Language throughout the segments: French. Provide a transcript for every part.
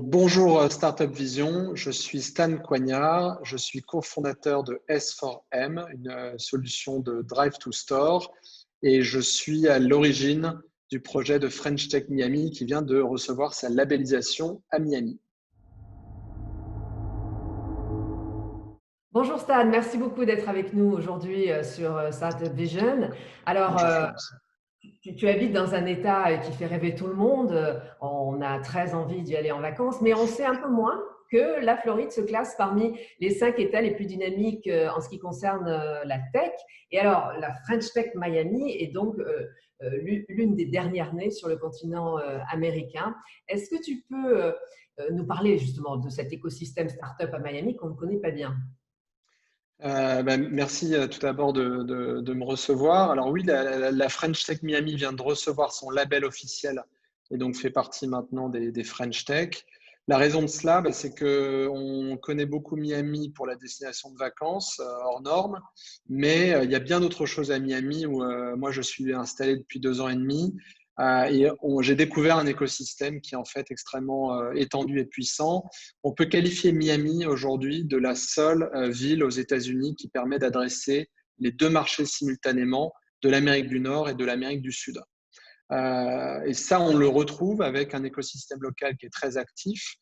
Bonjour Startup Vision, je suis Stan Coignard, je suis cofondateur de S4M, une solution de Drive to Store, et je suis à l'origine du projet de French Tech Miami qui vient de recevoir sa labellisation à Miami. Bonjour Stan, merci beaucoup d'être avec nous aujourd'hui sur Startup Vision. Alors, Bonjour Florence. tu habites dans un État qui fait rêver tout le monde. On a très envie d'y aller en vacances, mais on sait un peu moins que la Floride se classe parmi les 5 États les plus dynamiques en ce qui concerne la tech. Et alors, la French Tech Miami est donc l'une des dernières nées sur le continent américain. Est-ce que tu peux nous parler justement de cet écosystème startup à Miami qu'on ne connaît pas bien? Merci tout d'abord de me recevoir. Alors oui, la French Tech Miami vient de recevoir son label officiel et donc fait partie maintenant des French Tech. La raison de cela, c'est qu'on connaît beaucoup Miami pour la destination de vacances hors norme, mais il y a bien d'autres choses à Miami où moi je suis installé depuis 2 ans et demi. J'ai découvert un écosystème qui est en fait extrêmement étendu et puissant. On peut qualifier Miami aujourd'hui de la seule ville aux États-Unis qui permet d'adresser les deux marchés simultanément, de l'Amérique du Nord et de l'Amérique du Sud. Et ça, on le retrouve avec un écosystème local qui est très actif,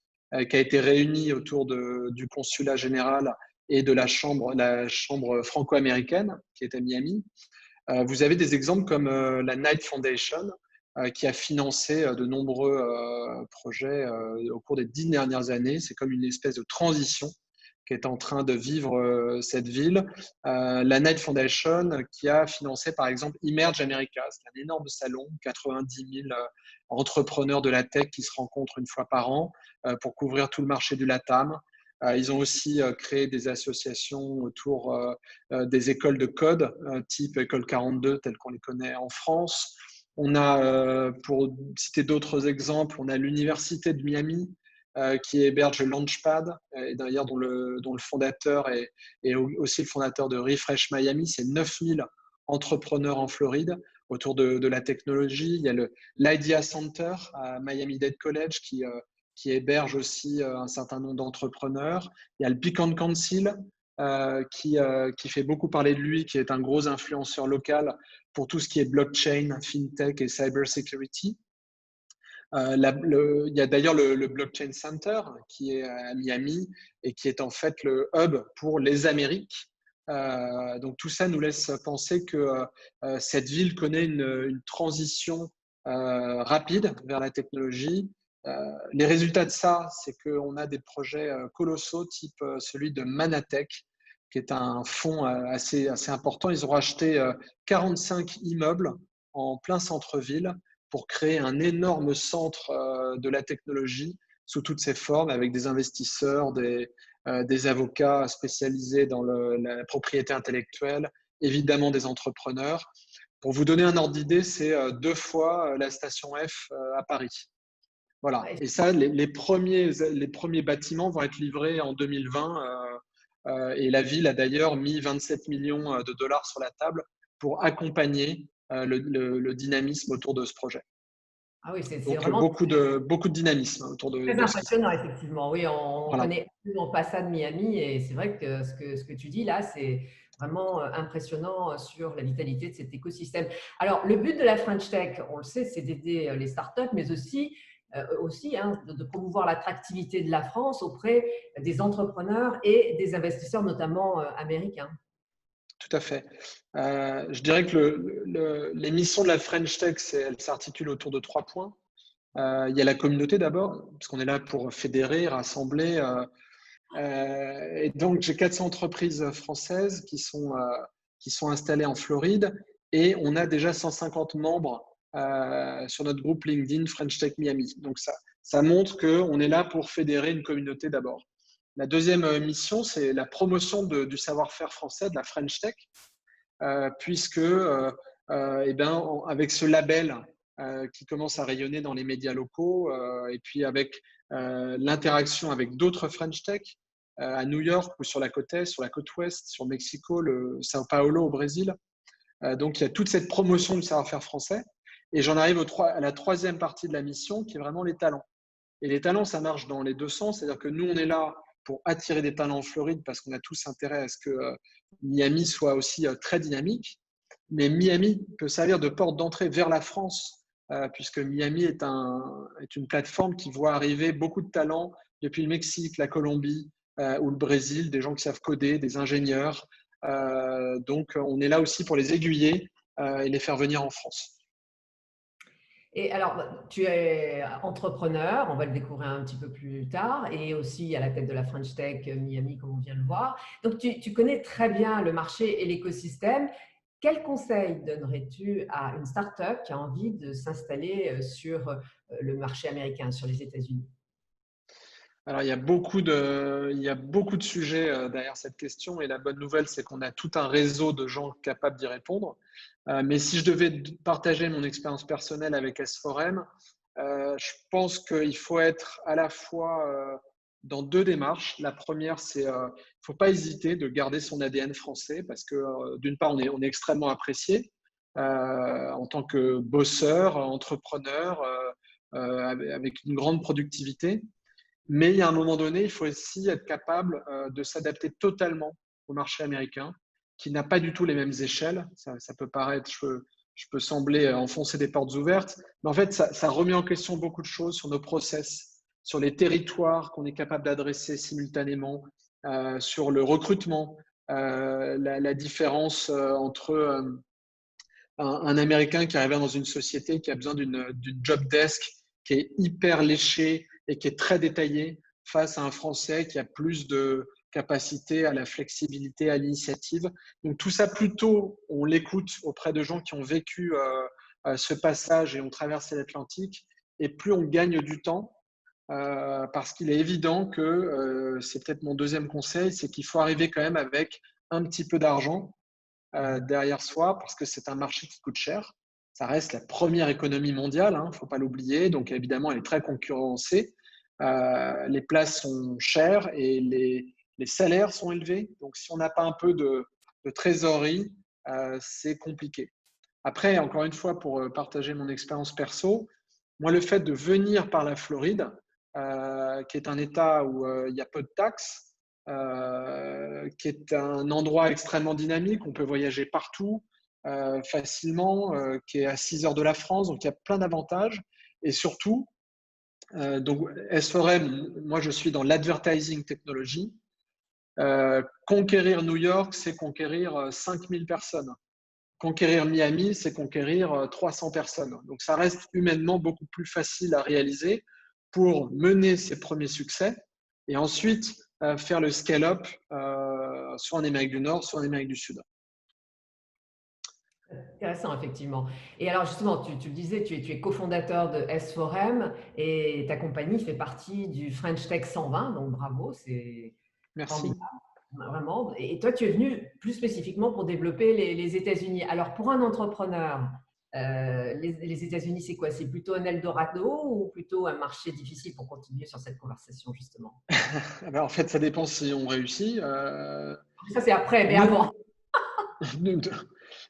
qui a été réuni autour du consulat général et de la chambre franco-américaine qui est à Miami. Vous avez des exemples comme la Knight Foundation, qui a financé de nombreux projets au cours des 10 dernières années. C'est comme une espèce de transition qui est en train de vivre cette ville. La Knight Foundation qui a financé par exemple Emerge America, c'est un énorme salon, 90 000 entrepreneurs de la tech qui se rencontrent une fois par an pour couvrir tout le marché du LATAM. Ils ont aussi créé des associations autour des écoles de code, type École 42, telles qu'on les connaît en France. On a, pour citer d'autres exemples, on a l'Université de Miami qui héberge Launchpad, et d'ailleurs dont le fondateur est aussi le fondateur de Refresh Miami. C'est 9000 entrepreneurs en Floride autour de la technologie. Il y a l'Idea Center à Miami-Dade College qui héberge aussi un certain nombre d'entrepreneurs. Il y a le Beacon Council qui fait beaucoup parler de lui, qui est un gros influenceur local pour tout ce qui est blockchain, fintech et cybersecurity. Il y a d'ailleurs le Blockchain Center qui est à Miami et qui est en fait le hub pour les Amériques. Donc tout ça nous laisse penser que cette ville connaît une transition rapide vers la technologie. Les résultats de ça, c'est qu'on a des projets colossaux type celui de Manatech, qui est un fonds assez important. Ils ont racheté 45 immeubles en plein centre-ville pour créer un énorme centre de la technologie sous toutes ses formes, avec des investisseurs, des avocats spécialisés dans la propriété intellectuelle, évidemment des entrepreneurs. Pour vous donner un ordre d'idée, c'est 2 fois la station F à Paris. Voilà. Ouais. Et ça, les premiers bâtiments vont être livrés en 2020. Et la ville a d'ailleurs mis 27 millions de dollars sur la table pour accompagner le dynamisme autour de ce projet. Ah oui, c'est Donc vraiment beaucoup de dynamisme autour très de ce qui se impressionnant, passe. effectivement. Oui, on ne Voilà. connaît absolument pas ça de Miami et c'est vrai que ce que tu dis là, c'est vraiment impressionnant sur la vitalité de cet écosystème. Alors, le but de la French Tech, on le sait, c'est d'aider les startups, mais aussi de promouvoir l'attractivité de la France auprès des entrepreneurs et des investisseurs, notamment américains. Tout à fait. Je dirais que les missions de la French Tech, elles s'articulent autour de 3 points. Il y a la communauté d'abord, parce qu'on est là pour fédérer, rassembler. Et donc, j'ai 400 entreprises françaises qui sont installées en Floride et on a déjà 150 membres sur notre groupe LinkedIn French Tech Miami. Donc, ça montre qu'on est là pour fédérer une communauté d'abord. La deuxième mission, c'est la promotion du savoir-faire français, de la French Tech, puisque avec ce label qui commence à rayonner dans les médias locaux et puis avec l'interaction avec d'autres French Tech à New York ou sur la côte est, sur la côte ouest, sur Mexico, le Sao Paulo au Brésil. Donc il y a toute cette promotion du savoir-faire français. Et j'en arrive à la troisième partie de la mission qui est vraiment les talents. Et les talents, ça marche dans les deux sens. C'est-à-dire que nous, on est là pour attirer des talents en Floride parce qu'on a tous intérêt à ce que Miami soit aussi très dynamique. Mais Miami peut servir de porte d'entrée vers la France, puisque Miami est une plateforme qui voit arriver beaucoup de talents depuis le Mexique, la Colombie ou le Brésil, des gens qui savent coder, des ingénieurs. Donc, on est là aussi pour les aiguiller et les faire venir en France. Et alors, tu es entrepreneur, on va le découvrir un petit peu plus tard, et aussi à la tête de la French Tech Miami, comme on vient de le voir. Donc, tu connais très bien le marché et l'écosystème. Quel conseil donnerais-tu à une start-up qui a envie de s'installer sur le marché américain, sur les États-Unis? Alors, il y a beaucoup de sujets derrière cette question et la bonne nouvelle, c'est qu'on a tout un réseau de gens capables d'y répondre. Mais si je devais partager mon expérience personnelle avec S4M, je pense qu'il faut être à la fois dans deux démarches. La première, c'est il ne faut pas hésiter de garder son ADN français parce que d'une part, on est extrêmement apprécié en tant que bosseur, entrepreneur, avec une grande productivité. Mais il y a un moment donné, il faut aussi être capable de s'adapter totalement au marché américain, qui n'a pas du tout les mêmes échelles. Ça peut paraître, je peux sembler enfoncer des portes ouvertes, mais en fait, ça remet en question beaucoup de choses sur nos process, sur les territoires qu'on est capable d'adresser simultanément, sur le recrutement, la différence entre un Américain qui arrive dans une société qui a besoin d'une job desk qui est hyper léchée et qui est très détaillée face à un Français qui a plus de capacité à la flexibilité, à l'initiative. Donc tout ça, plutôt on l'écoute auprès de gens qui ont vécu ce passage et ont traversé l'Atlantique, et plus on gagne du temps, parce qu'il est évident que, c'est peut-être mon deuxième conseil, c'est qu'il faut arriver quand même avec un petit peu d'argent derrière soi, parce que c'est un marché qui coûte cher. Ça reste la première économie mondiale, il ne faut pas l'oublier. Donc évidemment, elle est très concurrencée. Les places sont chères et les salaires sont élevés. Donc si on n'a pas un peu de trésorerie, c'est compliqué. Après, encore une fois, pour partager mon expérience perso, moi, le fait de venir par la Floride, qui est un État où il y a peu de taxes, qui est un endroit extrêmement dynamique, on peut voyager partout facilement, qui est à 6 heures de la France, donc il y a plein d'avantages. Et surtout, donc S4M, moi je suis dans l'advertising technology. Conquérir New York, c'est conquérir 5000 personnes. Conquérir Miami, c'est conquérir 300 personnes. Donc ça reste humainement beaucoup plus facile à réaliser pour mener ses premiers succès et ensuite faire le scale-up soit en Amérique du Nord, soit en Amérique du Sud. Intéressant, effectivement. Et alors, justement, tu le disais, tu es cofondateur de S4M et ta compagnie fait partie du French Tech 120, donc bravo, c'est Merci. formidable, vraiment. Et toi, tu es venu plus spécifiquement pour développer les États-Unis. Alors, pour un entrepreneur, les États-Unis, c'est quoi? C'est plutôt un Eldorado ou plutôt un marché difficile pour continuer sur cette conversation, justement? Ben, en fait, ça dépend si on réussit. Ça, c'est après, mais Nous, avant.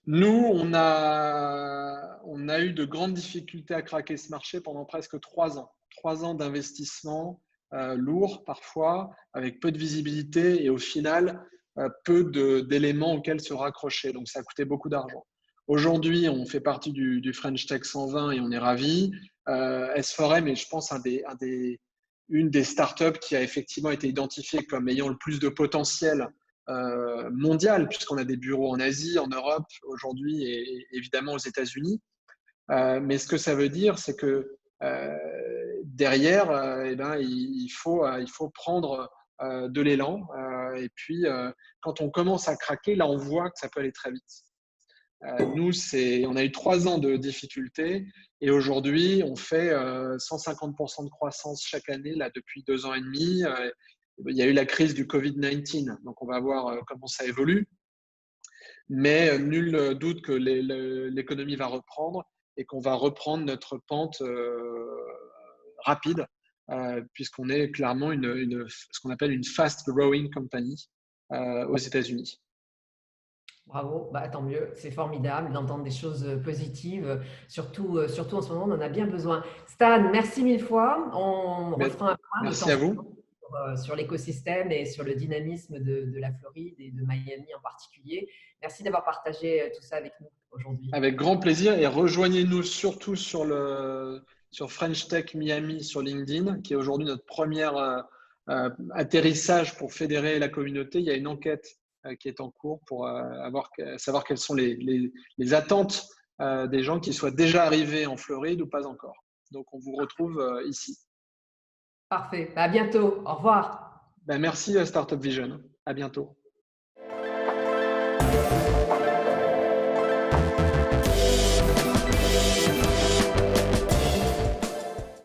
nous, on a eu de grandes difficultés à craquer ce marché pendant presque 3 ans. 3 ans d'investissement lourd parfois, avec peu de visibilité et au final, peu d'éléments auxquels se raccrocher. Donc, ça a coûté beaucoup d'argent. Aujourd'hui, on fait partie du French Tech 120 et on est ravis. S4M est, je pense, une des startups qui a effectivement été identifiée comme ayant le plus de potentiel mondial, puisqu'on a des bureaux en Asie, en Europe aujourd'hui et évidemment aux États-Unis. Mais ce que ça veut dire, c'est que derrière, eh ben, il faut prendre de l'élan. Et puis, quand on commence à craquer, là, on voit que ça peut aller très vite. Nous, on a eu 3 ans de difficultés et aujourd'hui, on fait 150% de croissance chaque année là, depuis 2 ans et demi. Il y a eu la crise du Covid-19, donc on va voir comment ça évolue. Mais nul doute que l'économie va reprendre et qu'on va reprendre notre pente rapide, puisqu'on est clairement ce qu'on appelle une fast growing company aux États-Unis. Bravo, bah, tant mieux, c'est formidable d'entendre des choses positives, surtout en ce moment, on en a bien besoin. Stan, merci mille fois. On Mais, refera un point de merci temps à en temps vous. sur l'écosystème et sur le dynamisme de la Floride et de Miami en particulier. Merci d'avoir partagé tout ça avec nous aujourd'hui. Avec grand plaisir et rejoignez-nous surtout sur French Tech Miami sur LinkedIn, qui est aujourd'hui notre premier atterrissage pour fédérer la communauté. Il y a une enquête qui est en cours pour savoir quelles sont les attentes des gens qui soient déjà arrivés en Floride ou pas encore. Donc, on vous retrouve ici. Parfait, à bientôt, au revoir. Ben, merci Startup Vision. À bientôt.